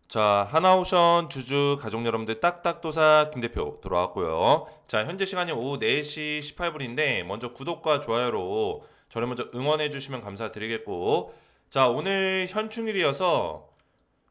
자, 하나오션 주주 가족 여러분들 딱딱도사 김 대표 돌아왔고요. 자, 현재 시간이 오후 4시 18분인데 먼저 구독과 좋아요로 저를 먼저 응원해 주시면 감사드리겠고, 자, 오늘 현충일이어서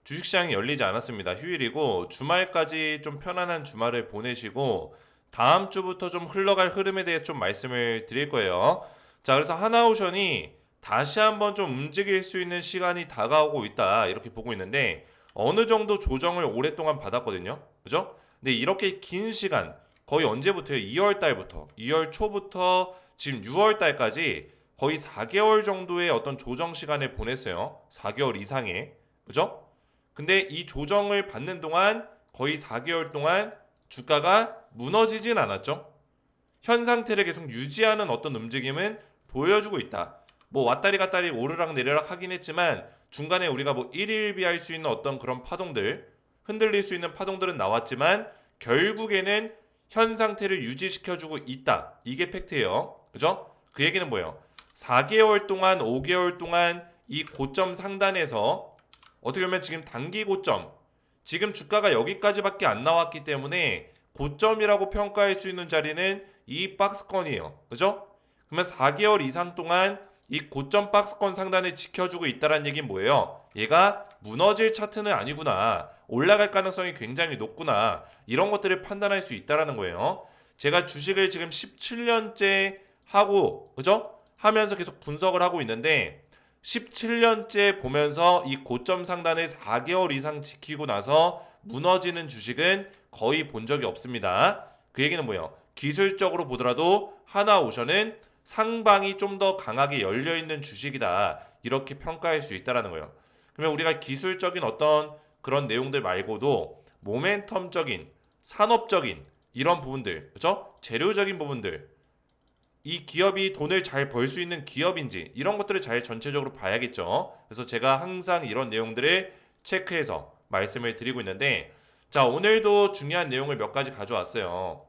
주식시장이 열리지 않았습니다. 휴일이고 주말까지 좀 편안한 주말을 보내시고 다음 주부터 좀 흘러갈 흐름에 대해서 좀 말씀을 드릴 거예요. 자, 그래서 하나오션이 다시 한번 좀 움직일 수 있는 시간이 다가오고 있다, 이렇게 보고 있는데 어느 정도 조정을 오랫동안 받았거든요. 그죠? 근데 이렇게 긴 시간, 거의 언제부터요? 2월 달부터, 2월 초부터 지금 6월 달까지 거의 4개월 정도의 어떤 조정 시간을 보냈어요. 4개월 이상의. 그죠? 근데 이 조정을 받는 동안 거의 4개월 동안 주가가 무너지진 않았죠. 현 상태를 계속 유지하는 어떤 움직임은 보여주고 있다. 뭐 왔다리 갔다리 오르락 내리락 하긴 했지만 중간에 우리가 뭐 일일비할 수 있는 어떤 그런 파동들, 흔들릴 수 있는 파동들은 나왔지만 결국에는 현 상태를 유지시켜주고 있다. 이게 팩트예요. 그죠? 그 얘기는 뭐예요? 4개월 동안, 5개월 동안 이 고점 상단에서 어떻게 보면 지금 단기 고점, 지금 주가가 여기까지밖에 안 나왔기 때문에 고점이라고 평가할 수 있는 자리는 이 박스권이에요. 그죠? 그러면 4개월 이상 동안 이 고점 박스권 상단을 지켜주고 있다는 얘기는 뭐예요? 얘가 무너질 차트는 아니구나. 올라갈 가능성이 굉장히 높구나. 이런 것들을 판단할 수 있다는 거예요. 제가 주식을 지금 17년째 하고, 그죠? 하면서 계속 분석을 하고 있는데 17년째 보면서 이 고점 상단을 4개월 이상 지키고 나서 무너지는 주식은 거의 본 적이 없습니다. 그 얘기는 뭐예요? 기술적으로 보더라도 하나오션은 상방이 좀 더 강하게 열려있는 주식이다. 이렇게 평가할 수 있다는 거예요. 그러면 우리가 기술적인 어떤 그런 내용들 말고도 모멘텀적인, 산업적인 이런 부분들, 그죠? 재료적인 부분들, 이 기업이 돈을 잘 벌 수 있는 기업인지 이런 것들을 잘 전체적으로 봐야겠죠. 그래서 제가 항상 이런 내용들을 체크해서 말씀을 드리고 있는데, 자, 오늘도 중요한 내용을 몇 가지 가져왔어요.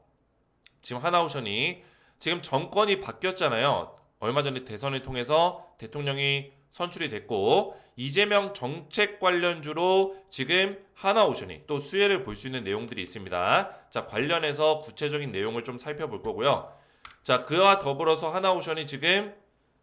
지금 하나오션이 지금 정권이 바뀌었잖아요. 얼마 전에 대선을 통해서 대통령이 선출이 됐고 이재명 정책 관련주로 지금 하나오션이 또 수혜를 볼 수 있는 내용들이 있습니다. 자, 관련해서 구체적인 내용을 좀 살펴볼 거고요. 자, 그와 더불어서 하나오션이 지금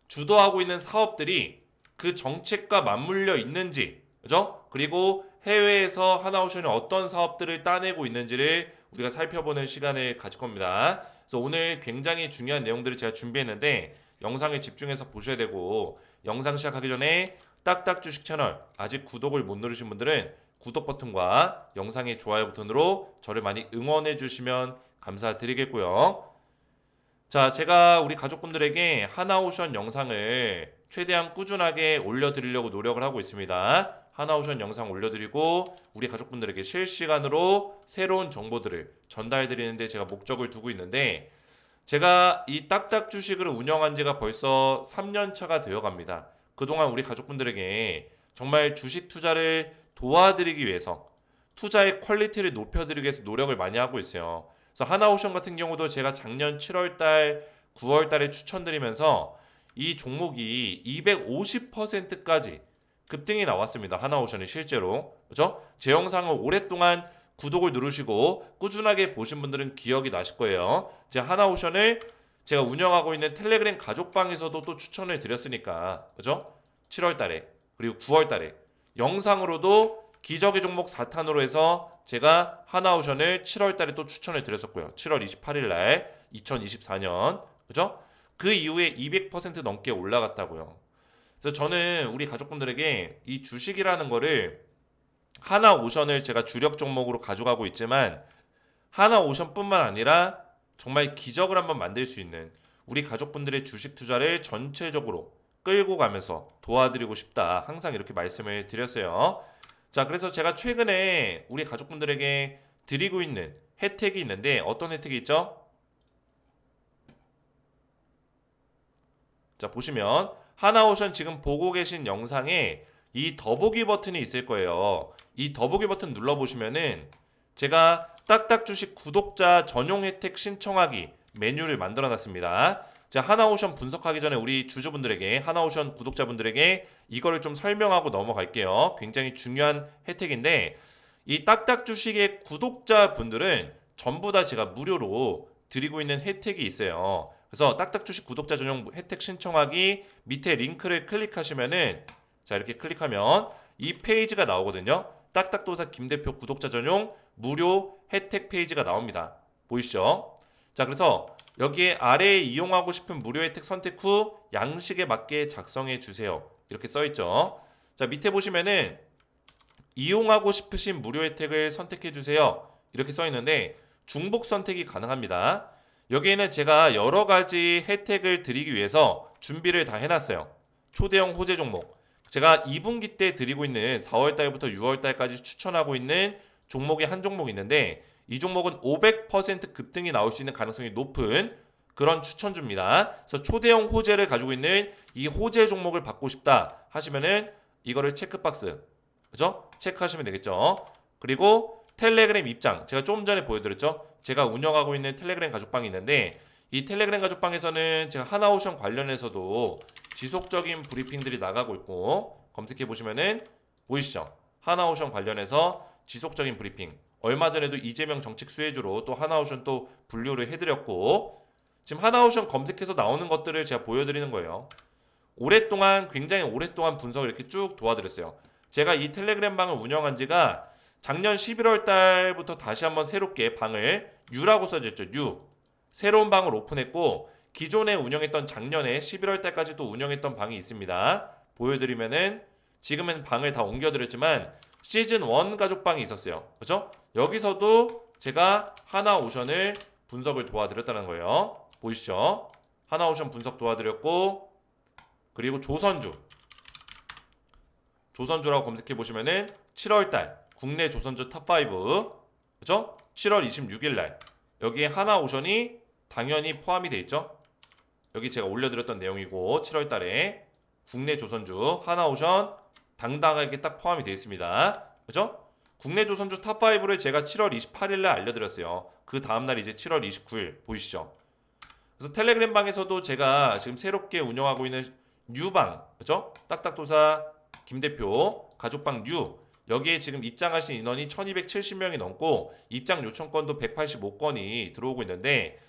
주도하고 있는 사업들이 그 정책과 맞물려 있는지, 그죠? 그리고 해외에서 하나오션이 어떤 사업들을 따내고 있는지를 우리가 살펴보는 시간을 가질 겁니다. 그래서 오늘 굉장히 중요한 내용들을 제가 준비했는데 영상을 집중해서 보셔야 되고, 영상 시작하기 전에 딱딱 주식 채널 아직 구독을 못 누르신 분들은 구독 버튼과 영상의 좋아요 버튼으로 저를 많이 응원해 주시면 감사드리겠고요. 자, 제가 우리 가족분들에게 하나오션 영상을 최대한 꾸준하게 올려드리려고 노력을 하고 있습니다. 하나오션 영상 올려드리고 우리 가족분들에게 실시간으로 새로운 정보들을 전달해드리는데 제가 목적을 두고 있는데, 제가 이 딱딱 주식을 운영한 지가 벌써 3년 차가 되어 갑니다. 그동안 우리 가족분들에게 정말 주식 투자를 도와드리기 위해서 투자의 퀄리티를 높여드리기 위해서 노력을 많이 하고 있어요. 그래서 하나오션 같은 경우도 제가 작년 7월 달, 9월 달에 추천드리면서 이 종목이 250%까지 급등이 나왔습니다. 하나오션이 실제로. 그죠? 제 영상을 오랫동안 구독을 누르시고 꾸준하게 보신 분들은 기억이 나실 거예요. 제가 하나오션을 제가 운영하고 있는 텔레그램 가족방에서도 또 추천을 드렸으니까. 그죠? 7월 달에 그리고 9월 달에 영상으로도 기적의 종목 4탄으로 해서 제가 하나오션을 7월 달에 또 추천을 드렸었고요. 7월 28일 날 2024년. 그죠? 그 이후에 200% 넘게 올라갔다고요. 그래서 저는 우리 가족분들에게 이 주식이라는 거를 하나오션을 제가 주력 종목으로 가져가고 있지만 하나오션뿐만 아니라 정말 기적을 한번 만들 수 있는 우리 가족분들의 주식 투자를 전체적으로 끌고 가면서 도와드리고 싶다. 항상 이렇게 말씀을 드렸어요. 자, 그래서 제가 최근에 우리 가족분들에게 드리고 있는 혜택이 있는데 어떤 혜택이 있죠? 자, 보시면 하나오션 지금 보고 계신 영상에 이 더보기 버튼이 있을 거예요. 이 더보기 버튼 눌러보시면은 제가 딱딱 주식 구독자 전용 혜택 신청하기 메뉴를 만들어 놨습니다. 자, 하나오션 분석하기 전에 우리 주주분들에게, 하나오션 구독자분들에게 이거를 좀 설명하고 넘어갈게요. 굉장히 중요한 혜택인데, 이 딱딱 주식의 구독자분들은 전부 다 제가 무료로 드리고 있는 혜택이 있어요. 그래서 딱딱 주식 구독자 전용 혜택 신청하기 밑에 링크를 클릭하시면은 자 이렇게 클릭하면 이 페이지가 나오거든요. 딱딱도사 김대표 구독자 전용 무료 혜택 페이지가 나옵니다. 보이시죠? 자 그래서 여기에 아래에 이용하고 싶은 무료 혜택 선택 후 양식에 맞게 작성해 주세요. 이렇게 써 있죠. 자 밑에 보시면은 이용하고 싶으신 무료 혜택을 선택해 주세요. 이렇게 써 있는데 중복 선택이 가능합니다. 여기에는 제가 여러 가지 혜택을 드리기 위해서 준비를 다 해놨어요. 초대형 호재 종목. 제가 2분기 때 드리고 있는 4월 달부터 6월 달까지 추천하고 있는 종목이 한 종목이 있는데 이 종목은 500% 급등이 나올 수 있는 가능성이 높은 그런 추천주입니다. 그래서 초대형 호재를 가지고 있는 이 호재 종목을 받고 싶다 하시면은 이거를 체크박스 그죠? 체크하시면 되겠죠. 그리고 텔레그램 입장 제가 조금 전에 보여드렸죠. 제가 운영하고 있는 텔레그램 가족방이 있는데 이 텔레그램 가족방에서는 제가 하나오션 관련해서도 지속적인 브리핑들이 나가고 있고 검색해 보시면은 보이시죠? 하나오션 관련해서 지속적인 브리핑 얼마 전에도 이재명 정책 수혜주로 또 하나오션 또 분류를 해드렸고 지금 하나오션 검색해서 나오는 것들을 제가 보여드리는 거예요. 오랫동안 굉장히 오랫동안 분석을 이렇게 쭉 도와드렸어요. 제가 이 텔레그램 방을 운영한 지가 작년 11월 달부터 다시 한번 새롭게 방을 U라고 써졌죠. U. 새로운 방을 오픈했고 기존에 운영했던 작년에 11월 달까지 또 운영했던 방이 있습니다. 보여드리면은 지금은 방을 다 옮겨드렸지만 시즌 1 가족방이 있었어요. 그렇죠? 여기서도 제가 하나오션을 분석을 도와드렸다는 거예요. 보이시죠? 하나오션 분석 도와드렸고 그리고 조선주라고 검색해 보시면은 7월 달 국내 조선주 탑5 그죠? 7월 26일 날 여기에 하나오션이 당연히 포함이 돼 있죠. 여기 제가 올려드렸던 내용이고 7월 달에 국내 조선주 하나오션 당당하게 딱 포함이 되어 있습니다. 그죠? 국내 조선주 탑5를 제가 7월 28일 날 알려드렸어요. 그 다음날 이제 7월 29일 보이시죠? 그래서 텔레그램 방에서도 제가 지금 새롭게 운영하고 있는 뉴방 그죠? 딱딱도사 김대표 가족방 뉴 여기에 지금 입장하신 인원이 1270명이 넘고 입장 요청건도 185건이 들어오고 있는데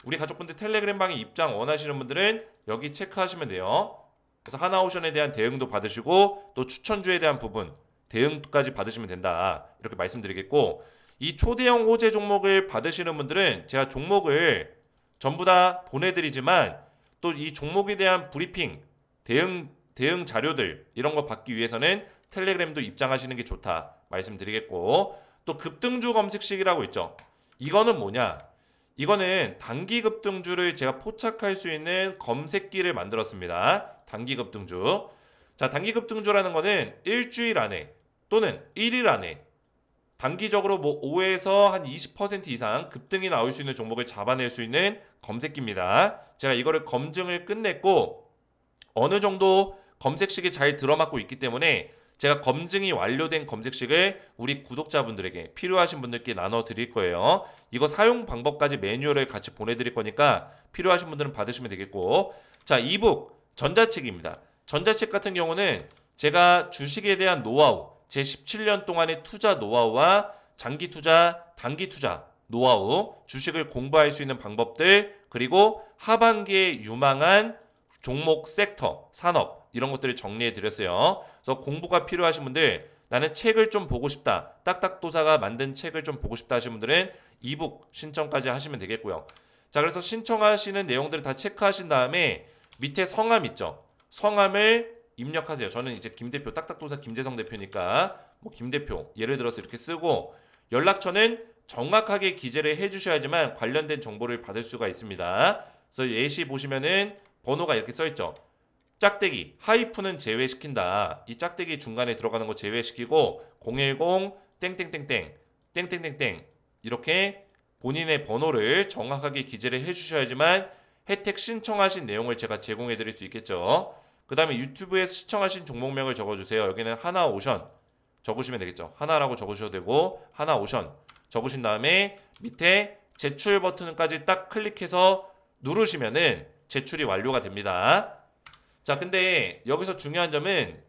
우리 가족분들 텔레그램 방에 입장 원하시는 분들은 여기 체크하시면 돼요. 그래서 하나오션에 대한 대응도 받으시고 또 추천주에 대한 부분 대응까지 받으시면 된다. 이렇게 말씀드리겠고 이 초대형 호재 종목을 받으시는 분들은 제가 종목을 전부 다 보내드리지만 또 이 종목에 대한 브리핑 대응 자료들 이런 거 받기 위해서는 텔레그램도 입장하시는 게 좋다 말씀드리겠고 또 급등주 검색식이라고 있죠. 이거는 뭐냐? 이거는 단기 급등주를 제가 포착할 수 있는 검색기를 만들었습니다. 단기 급등주. 자, 단기 급등주라는 거는 일주일 안에 또는 1일 안에 단기적으로 뭐 5에서 한 20% 이상 급등이 나올 수 있는 종목을 잡아낼 수 있는 검색기입니다. 제가 이거를 검증을 끝냈고 어느 정도 검색식이 잘 들어맞고 있기 때문에 제가 검증이 완료된 검색식을 우리 구독자분들에게 필요하신 분들께 나눠 드릴 거예요. 이거 사용 방법까지 매뉴얼을 같이 보내드릴 거니까 필요하신 분들은 받으시면 되겠고 자 이북 전자책입니다. 전자책 같은 경우는 제가 주식에 대한 노하우 제 17년 동안의 투자 노하우와 장기 투자, 단기 투자 노하우, 주식을 공부할 수 있는 방법들 그리고 하반기에 유망한 종목, 섹터, 산업 이런 것들을 정리해 드렸어요. 그래서 공부가 필요하신 분들 나는 책을 좀 보고 싶다. 딱딱도사가 만든 책을 좀 보고 싶다 하시는 분들은 이북 신청까지 하시면 되겠고요. 자 그래서 신청하시는 내용들을 다 체크하신 다음에 밑에 성함 있죠. 성함을 입력하세요. 저는 이제 김대표 딱딱도사 김재성 대표니까 뭐 김대표 예를 들어서 이렇게 쓰고 연락처는 정확하게 기재를 해주셔야지만 관련된 정보를 받을 수가 있습니다. 그래서 예시 보시면은 번호가 이렇게 써있죠. 짝대기 하이픈은 제외시킨다. 이 짝대기 중간에 들어가는 거 제외시키고 010 땡땡땡땡 땡땡땡땡 이렇게 본인의 번호를 정확하게 기재를 해주셔야지만 혜택 신청하신 내용을 제가 제공해 드릴 수 있겠죠. 그 다음에 유튜브에서 시청하신 종목명을 적어주세요. 여기는 하나오션 적으시면 되겠죠. 하나라고 적으셔도 되고 하나오션 적으신 다음에 밑에 제출 버튼까지 딱 클릭해서 누르시면은 제출이 완료가 됩니다. 자 근데 여기서 중요한 점은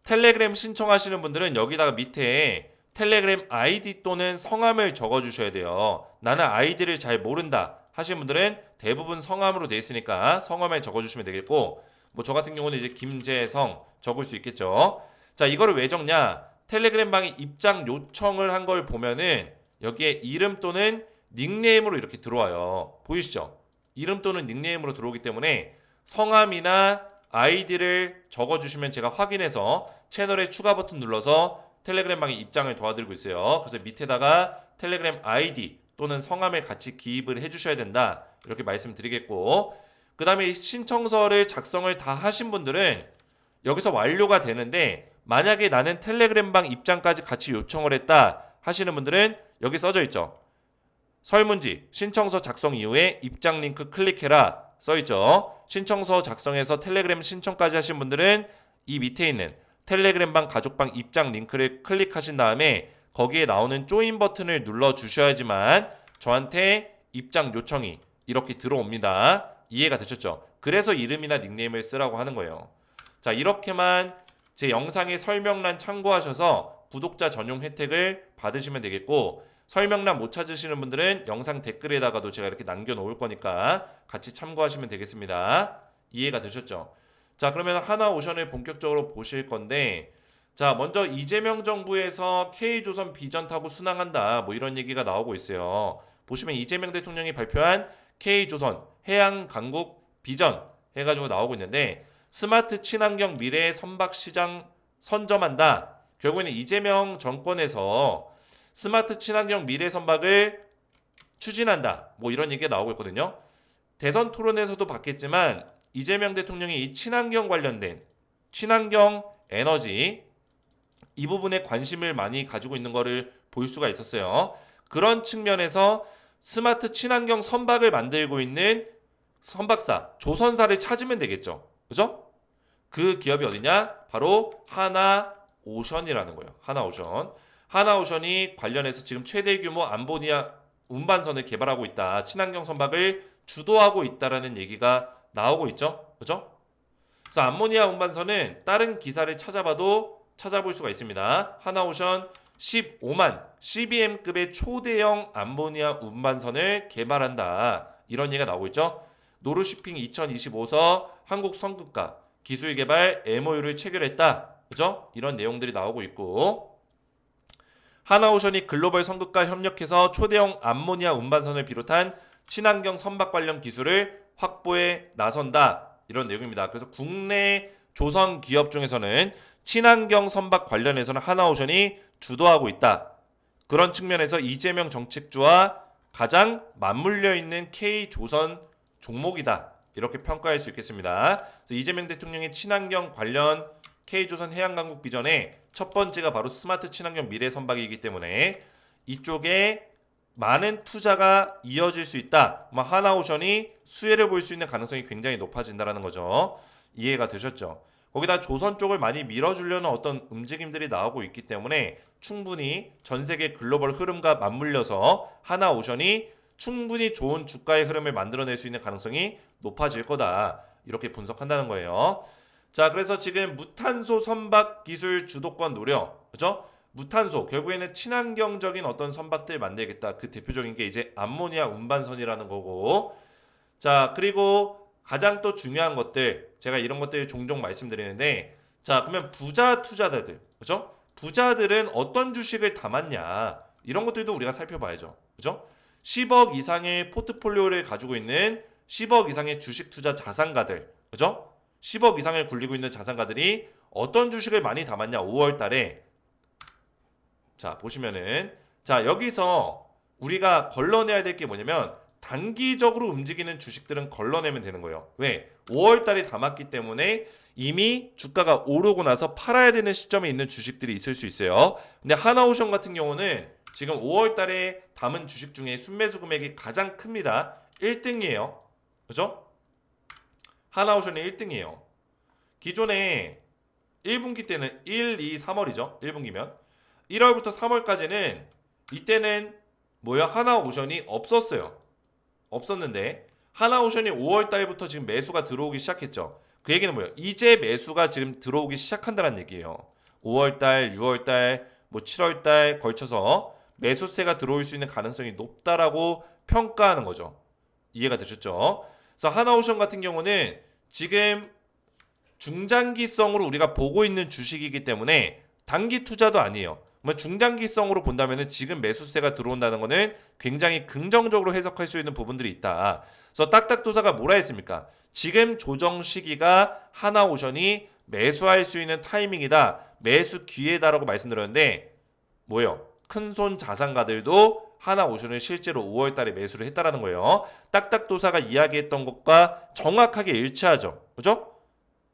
텔레그램 신청하시는 분들은 여기다가 밑에 텔레그램 아이디 또는 성함을 적어주셔야 돼요. 나는 아이디를 잘 모른다 하시는 분들은 대부분 성함으로 되어 있으니까 성함을 적어주시면 되겠고, 뭐 저 같은 경우는 이제 김재성 적을 수 있겠죠. 자, 이거를 왜 적냐? 텔레그램 방에 입장 요청을 한 걸 보면은 여기에 이름 또는 닉네임으로 이렇게 들어와요. 보이시죠? 이름 또는 닉네임으로 들어오기 때문에 성함이나 아이디를 적어주시면 제가 확인해서 채널에 추가 버튼 눌러서 텔레그램 방에 입장을 도와드리고 있어요. 그래서 밑에다가 텔레그램 아이디 또는 성함을 같이 기입을 해주셔야 된다, 이렇게 말씀드리겠고, 그 다음에 신청서를 작성을 다 하신 분들은 여기서 완료가 되는데, 만약에 나는 텔레그램 방 입장까지 같이 요청을 했다 하시는 분들은 여기 써져 있죠. 설문지 신청서 작성 이후에 입장 링크 클릭해라 써있죠. 신청서 작성해서 텔레그램 신청까지 하신 분들은 이 밑에 있는 텔레그램 방 가족방 입장 링크를 클릭하신 다음에 거기에 나오는 조인 버튼을 눌러 주셔야지만 저한테 입장 요청이 이렇게 들어옵니다. 이해가 되셨죠? 그래서 이름이나 닉네임을 쓰라고 하는 거예요. 자, 이렇게만 제 영상의 설명란 참고하셔서 구독자 전용 혜택을 받으시면 되겠고, 설명란 못 찾으시는 분들은 영상 댓글에다가도 제가 이렇게 남겨놓을 거니까 같이 참고하시면 되겠습니다. 이해가 되셨죠? 자, 그러면 하나오션을 본격적으로 보실 건데, 자, 먼저 이재명 정부에서 K조선 비전 타고 순항한다, 뭐 이런 얘기가 나오고 있어요. 보시면 이재명 대통령이 발표한 K조선 해양 강국 비전 해가지고 나오고 있는데, 스마트 친환경 미래 선박 시장 선점한다. 결국에는 이재명 정권에서 스마트 친환경 미래 선박을 추진한다, 뭐 이런 얘기가 나오고 있거든요. 대선 토론에서도 봤겠지만 이재명 대통령이 이 친환경 관련된 친환경 에너지 이 부분에 관심을 많이 가지고 있는 거를 볼 수가 있었어요. 그런 측면에서 스마트 친환경 선박을 만들고 있는 선박사 조선사를 찾으면 되겠죠. 그죠? 그 기업이 어디냐? 바로 하나오션이라는 거예요. 하나오션. 하나오션이 관련해서 지금 최대 규모 암모니아 운반선을 개발하고 있다. 친환경 선박을 주도하고 있다라는 얘기가 나오고 있죠. 그죠? 그래서 암모니아 운반선은 다른 기사를 찾아봐도 찾아볼 수가 있습니다. 하나오션 15만 CBM급의 초대형 암모니아 운반선을 개발한다, 이런 얘기가 나오고 있죠. 노르시핑 2025서 한국 선급과 기술 개발 MOU를 체결했다. 그죠? 이런 내용들이 나오고 있고, 하나오션이 글로벌 선급과 협력해서 초대형 암모니아 운반선을 비롯한 친환경 선박 관련 기술을 확보에 나선다, 이런 내용입니다. 그래서 국내 조선 기업 중에서는 친환경 선박 관련해서는 하나오션이 주도하고 있다. 그런 측면에서 이재명 정책주와 가장 맞물려 있는 K조선 종목이다, 이렇게 평가할 수 있겠습니다. 그래서 이재명 대통령의 친환경 관련 K조선 해양강국 비전의 첫 번째가 바로 스마트 친환경 미래 선박이기 때문에 이쪽에 많은 투자가 이어질 수 있다. 하나오션이 수혜를 볼 수 있는 가능성이 굉장히 높아진다는 거죠. 이해가 되셨죠? 거기다 조선 쪽을 많이 밀어주려는 어떤 움직임들이 나오고 있기 때문에 충분히 전 세계 글로벌 흐름과 맞물려서 하나오션이 충분히 좋은 주가의 흐름을 만들어낼 수 있는 가능성이 높아질 거다, 이렇게 분석한다는 거예요. 자, 그래서 지금 무탄소 선박 기술 주도권 노력, 그죠? 무탄소, 결국에는 친환경적인 어떤 선박들 만들겠다. 그 대표적인 게 이제 암모니아 운반선이라는 거고, 자, 그리고 가장 또 중요한 것들, 제가 이런 것들 종종 말씀드리는데, 자, 그러면 부자 투자자들, 그죠? 부자들은 어떤 주식을 담았냐, 이런 것들도 우리가 살펴봐야죠. 그죠? 10억 이상의 포트폴리오를 가지고 있는 10억 이상의 주식 투자 자산가들, 그죠? 10억 이상을 굴리고 있는 자산가들이 어떤 주식을 많이 담았냐, 5월 달에. 자, 보시면은, 자, 여기서 우리가 걸러내야 될 게 뭐냐면, 단기적으로 움직이는 주식들은 걸러내면 되는 거예요. 왜? 5월 달에 담았기 때문에 이미 주가가 오르고 나서 팔아야 되는 시점에 있는 주식들이 있을 수 있어요. 근데 하나오션 같은 경우는 지금 5월 달에 담은 주식 중에 순매수 금액이 가장 큽니다. 1등이에요. 그죠? 하나오션이 1등이에요. 기존에 1분기 때는 1, 2, 3월이죠. 1분기면. 1월부터 3월까지는 이때는 하나오션이 없었어요. 없었는데 하나오션이 5월 달부터 지금 매수가 들어오기 시작했죠. 그 얘기는 뭐예요? 이제 매수가 지금 들어오기 시작한다는 얘기예요. 5월 달, 6월 달, 뭐 7월 달 걸쳐서 매수세가 들어올 수 있는 가능성이 높다라고 평가하는 거죠. 이해가 되셨죠? 그래서 하나오션 같은 경우는 지금 중장기성으로 우리가 보고 있는 주식이기 때문에 단기 투자도 아니에요. 뭐 중장기성으로 본다면은 지금 매수세가 들어온다는 거는 굉장히 긍정적으로 해석할 수 있는 부분들이 있다. 그래서 딱딱도사가 뭐라 했습니까? 지금 조정 시기가 하나오션이 매수할 수 있는 타이밍이다. 매수 기회다라고 말씀드렸는데 뭐예요? 큰손 자산가들도 하나오션을 실제로 5월 달에 매수를 했다라는 거예요. 딱딱도사가 이야기했던 것과 정확하게 일치하죠. 그죠?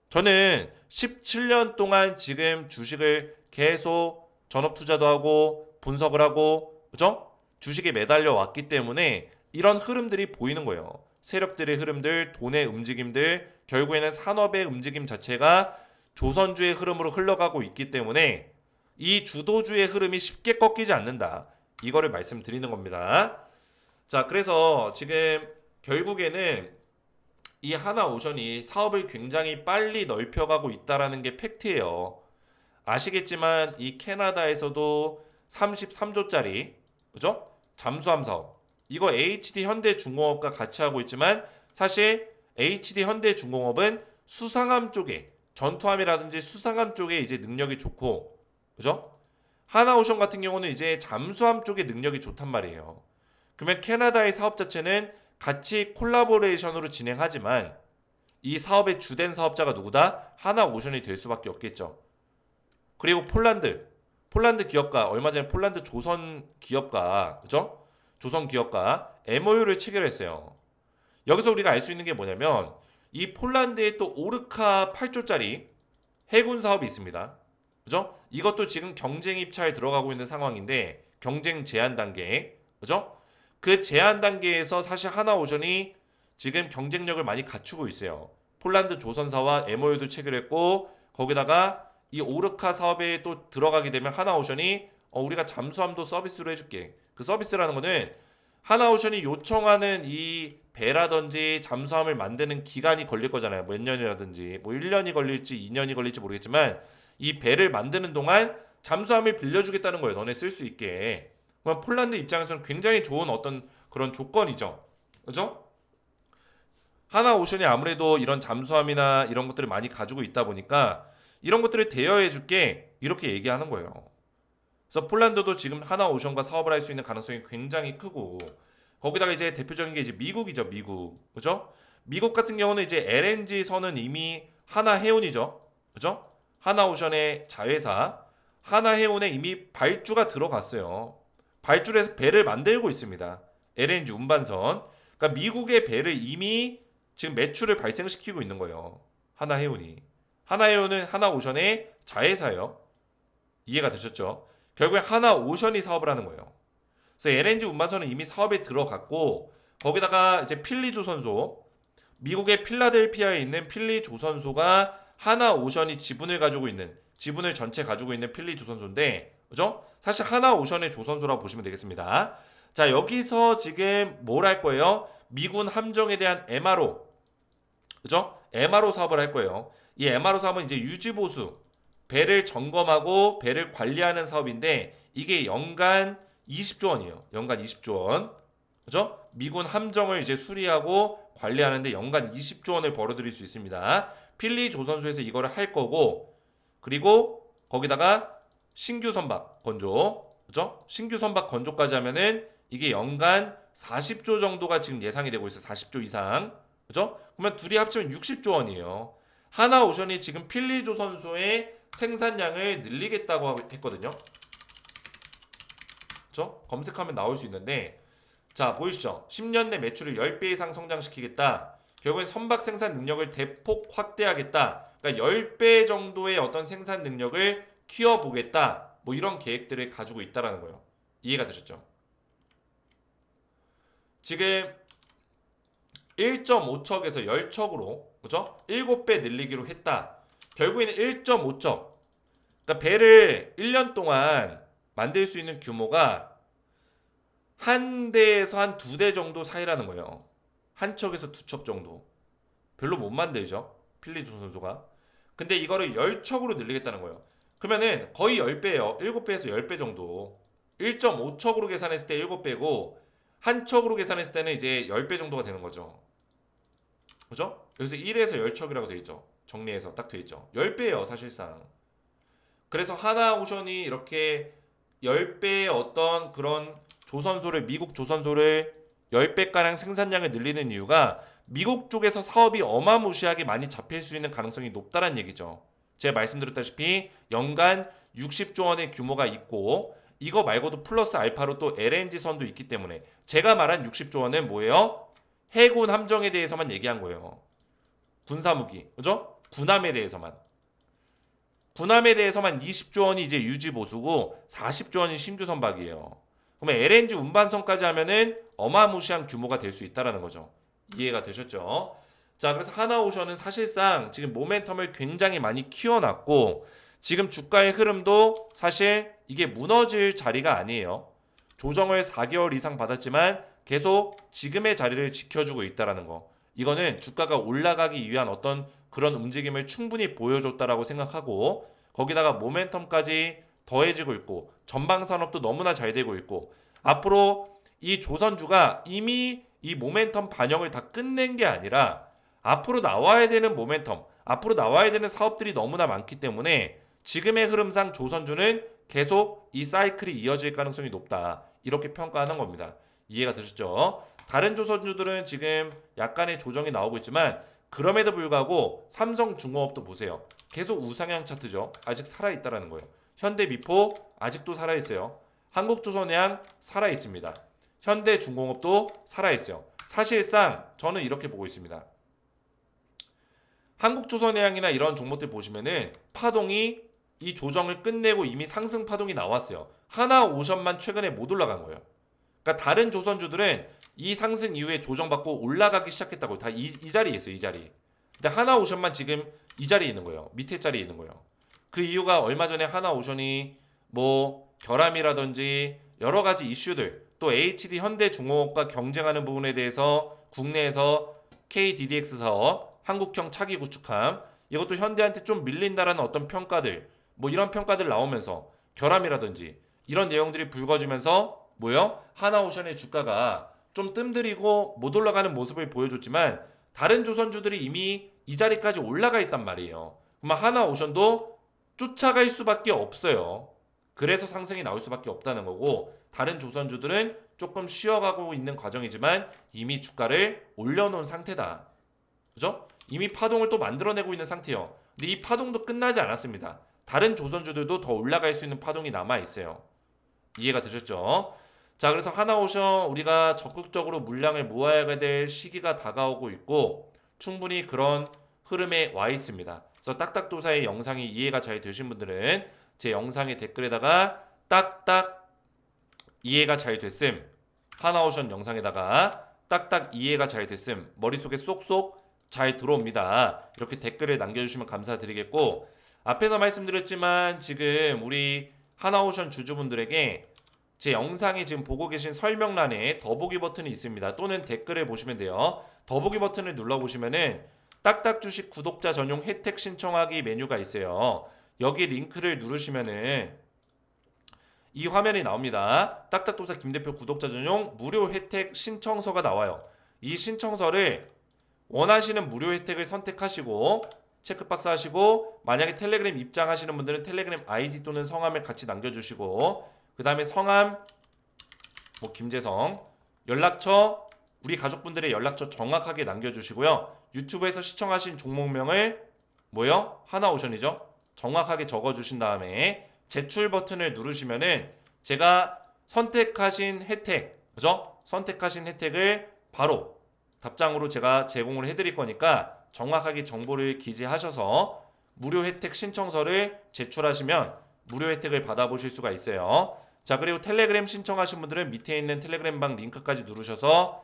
저는 17년 동안 지금 주식을 계속 전업 투자도 하고 분석을 하고 그죠? 주식에 매달려 왔기 때문에 이런 흐름들이 보이는 거예요. 세력들의 흐름들, 돈의 움직임들, 결국에는 산업의 움직임 자체가 조선주의 흐름으로 흘러가고 있기 때문에 이 주도주의 흐름이 쉽게 꺾이지 않는다. 이거를 말씀드리는 겁니다. 자, 그래서 지금 결국에는 이 하나오션이 사업을 굉장히 빨리 넓혀가고 있다라는 게 팩트예요. 아시겠지만 이 캐나다에서도 33조짜리 그죠? 잠수함 사업 이거 HD 현대중공업과 같이 하고 있지만 사실 HD 현대중공업은 수상함 쪽에 전투함이라든지 수상함 쪽에 이제 능력이 좋고 그죠? 하나오션 같은 경우는 이제 잠수함 쪽에 능력이 좋단 말이에요. 그러면 캐나다의 사업 자체는 같이 콜라보레이션으로 진행하지만 이 사업의 주된 사업자가 누구다? 하나오션이 될 수밖에 없겠죠. 그리고 폴란드 기업가 얼마 전에 폴란드 조선 기업가 그죠? 조선 기업가 MOU를 체결했어요. 여기서 우리가 알 수 있는 게 뭐냐면 이 폴란드에 또 오르카 8조짜리 해군 사업이 있습니다. 그죠? 이것도 지금 경쟁 입찰 들어가고 있는 상황인데 경쟁 제한 단계 그죠? 그 제한 단계에서 사실 하나오션이 지금 경쟁력을 많이 갖추고 있어요. 폴란드 조선사와 MOU도 체결했고 거기다가 이 오르카 사업에 또 들어가게 되면 하나오션이 우리가 잠수함도 서비스로 해줄게. 그 서비스라는 거는 하나오션이 요청하는 이 배라든지 잠수함을 만드는 기간이 걸릴 거잖아요. 몇 년이라든지 뭐 1년이 걸릴지 2년이 걸릴지 모르겠지만 이 배를 만드는 동안 잠수함을 빌려주겠다는 거예요. 너네 쓸 수 있게. 그럼 폴란드 입장에서는 굉장히 좋은 어떤 그런 조건이죠. 그죠? 하나오션이 아무래도 이런 잠수함이나 이런 것들을 많이 가지고 있다 보니까 이런 것들을 대여해 줄게 이렇게 얘기하는 거예요. 그래서 폴란드도 지금 하나오션과 사업을 할 수 있는 가능성이 굉장히 크고 거기다가 이제 대표적인 게 이제 미국이죠. 미국. 그죠? 미국 같은 경우는 이제 LNG 선은 이미 하나해운이죠. 그죠? 하나오션의 자회사 하나해운에 이미 발주가 들어갔어요. 발주해서 배를 만들고 있습니다. LNG 운반선. 그러니까 미국의 배를 이미 지금 매출을 발생시키고 있는 거예요. 하나해운이. 하나해운은 하나오션의 자회사예요. 이해가 되셨죠? 결국에 하나오션이 사업을 하는 거예요. 그래서 LNG 운반선은 이미 사업에 들어갔고 거기다가 이제 필리 조선소 미국의 필라델피아에 있는 필리 조선소가 하나오션이 지분을 전체 가지고 있는 필리 조선소인데 그죠? 사실 하나오션의 조선소라고 보시면 되겠습니다. 자, 여기서 지금 뭘 할 거예요? 미군 함정에 대한 MRO 그죠? MRO 사업을 할 거예요. 이 MRO 사업은 이제 유지보수 배를 점검하고 배를 관리하는 사업인데 이게 연간 20조 원이에요. 연간 20조 원. 그죠? 미군 함정을 이제 수리하고 관리하는데 연간 20조 원을 벌어들일 수 있습니다. 필리 조선소에서 이거를 할 거고 그리고 거기다가 신규 선박 건조 그죠? 신규 선박 건조까지 하면은 이게 연간 40조 정도가 지금 예상이 되고 있어요. 40조 이상. 그죠? 그러면 둘이 합치면 60조 원이에요. 하나오션이 지금 필리 조선소의 생산량을 늘리겠다고 했거든요. 그죠? 검색하면 나올 수 있는데 자, 보이시죠? 10년 내 매출을 10배 이상 성장시키겠다. 결국엔 선박 생산 능력을 대폭 확대하겠다. 그러니까 10배 정도의 어떤 생산 능력을 키워보겠다. 뭐 이런 계획들을 가지고 있다라는 거예요. 이해가 되셨죠? 지금 1.5척에서 10척으로 그죠? 7배 늘리기로 했다. 결국에는 1.5척. 그러니까 배를 1년 동안 만들 수 있는 규모가 한 대에서 한 두 대 정도 사이라는 거예요. 한 척에서 두 척 정도. 별로 못 만들죠. 필리 조선소가. 근데 이거를 10척으로 늘리겠다는 거예요. 그러면은 거의 10배예요. 7배에서 10배 정도. 1.5척으로 계산했을 때 7배고 한 척으로 계산했을 때는 이제 10배 정도가 되는 거죠. 그죠? 여기서 1에서 10척이라고 돼 있죠. 정리해서 딱 돼 있죠. 10배예요, 사실상. 그래서 하나오션이 이렇게 10배의 어떤 그런 조선소를 미국 조선소를 10배가량 생산량을 늘리는 이유가 미국 쪽에서 사업이 어마무시하게 많이 잡힐 수 있는 가능성이 높다는 얘기죠. 제가 말씀드렸다시피 연간 60조 원의 규모가 있고 이거 말고도 플러스 알파로 또 LNG 선도 있기 때문에 제가 말한 60조 원은 뭐예요? 해군 함정에 대해서만 얘기한 거예요. 군사무기, 그죠? 군함에 대해서만. 군함에 대해서만 20조 원이 이제 유지 보수고 40조 원이 신규 선박이에요. 그러면 LNG 운반선까지 하면은 어마무시한 규모가 될 수 있다라는 거죠. 이해가 되셨죠? 자, 그래서 하나오션은 사실상 지금 모멘텀을 굉장히 많이 키워놨고 지금 주가의 흐름도 사실 이게 무너질 자리가 아니에요. 조정을 4개월 이상 받았지만 계속 지금의 자리를 지켜주고 있다라는 거. 이거는 주가가 올라가기 위한 어떤 그런 움직임을 충분히 보여줬다라고 생각하고 거기다가 모멘텀까지 더해지고 있고 전방 산업도 너무나 잘 되고 있고 앞으로 이 조선주가 이미 이 모멘텀 반영을 다 끝낸 게 아니라 앞으로 나와야 되는 모멘텀, 앞으로 나와야 되는 사업들이 너무나 많기 때문에 지금의 흐름상 조선주는 계속 이 사이클이 이어질 가능성이 높다. 이렇게 평가하는 겁니다. 이해가 되셨죠? 다른 조선주들은 지금 약간의 조정이 나오고 있지만 그럼에도 불구하고 삼성중공업도 보세요. 계속 우상향 차트죠. 아직 살아있다라는 거예요. 현대미포 아직도 살아있어요. 한국조선해양 살아있습니다. 현대중공업도 살아있어요. 사실상 저는 이렇게 보고 있습니다. 한국조선해양이나 이런 종목들 보시면은 파동이 이 조정을 끝내고 이미 상승 파동이 나왔어요. 하나오션만 최근에 못 올라간 거예요. 그러니까 다른 조선주들은 이 상승 이후에 조정받고 올라가기 시작했다고 다 이 자리에 있어요. 이 자리. 근데 하나오션만 지금 이 자리에 있는 거예요. 밑에 자리에 있는 거예요. 그 이유가 얼마 전에 하나오션이 뭐 결함이라든지 여러 가지 이슈들 또 HD 현대중공업과 경쟁하는 부분에 대해서 국내에서 KDDX 사업, 한국형 차기 구축함 이것도 현대한테 좀 밀린다라는 어떤 평가들 뭐 이런 평가들 나오면서 결함이라든지 이런 내용들이 불거지면서 뭐요? 하나오션의 주가가 좀 뜸들이고 못 올라가는 모습을 보여줬지만 다른 조선주들이 이미 이 자리까지 올라가 있단 말이에요. 그럼 하나오션도 쫓아갈 수밖에 없어요. 그래서 상승이 나올 수밖에 없다는 거고 다른 조선주들은 조금 쉬어가고 있는 과정이지만 이미 주가를 올려놓은 상태다. 그죠? 이미 파동을 또 만들어내고 있는 상태예요. 근데 이 파동도 끝나지 않았습니다. 다른 조선주들도 더 올라갈 수 있는 파동이 남아 있어요. 이해가 되셨죠? 자, 그래서 하나오션 우리가 적극적으로 물량을 모아야 될 시기가 다가오고 있고 충분히 그런 흐름에 와 있습니다. 그래서 딱딱도사의 영상이 이해가 잘 되신 분들은 제 영상의 댓글에다가 딱딱 이해가 잘 됐음 하나오션 영상에다가 딱딱 이해가 잘 됐음 머릿속에 쏙쏙 잘 들어옵니다. 이렇게 댓글을 남겨주시면 감사드리겠고 앞에서 말씀드렸지만 지금 우리 하나오션 주주분들에게 제 영상에 지금 보고 계신 설명란에 더보기 버튼이 있습니다. 또는 댓글을 보시면 돼요. 더보기 버튼을 눌러보시면은 딱딱 주식 구독자 전용 혜택 신청하기 메뉴가 있어요. 여기 링크를 누르시면은 이 화면이 나옵니다. 딱딱도사 김대표 구독자 전용 무료 혜택 신청서가 나와요. 이 신청서를 원하시는 무료 혜택을 선택하시고 체크박스 하시고 만약에 텔레그램 입장하시는 분들은 텔레그램 아이디 또는 성함을 같이 남겨주시고 그 다음에 성함 뭐 김재성 연락처 우리 가족분들의 연락처 정확하게 남겨주시고요. 유튜브에서 시청하신 종목명을 뭐요? 하나오션이죠. 정확하게 적어주신 다음에 제출 버튼을 누르시면은 제가 선택하신 혜택 그죠? 선택하신 혜택을 바로 답장으로 제가 제공을 해드릴 거니까 정확하게 정보를 기재하셔서 무료 혜택 신청서를 제출하시면 무료 혜택을 받아보실 수가 있어요. 자, 그리고 텔레그램 신청하신 분들은 밑에 있는 텔레그램 방 링크까지 누르셔서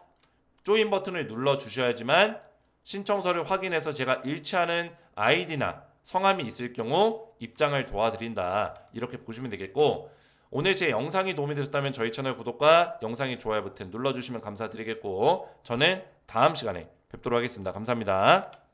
조인 버튼을 눌러 주셔야지만 신청서를 확인해서 제가 일치하는 아이디나 성함이 있을 경우 입장을 도와드린다. 이렇게 보시면 되겠고 오늘 제 영상이 도움이 되셨다면 저희 채널 구독과 영상의 좋아요 버튼 눌러주시면 감사드리겠고 저는 다음 시간에 뵙도록 하겠습니다. 감사합니다.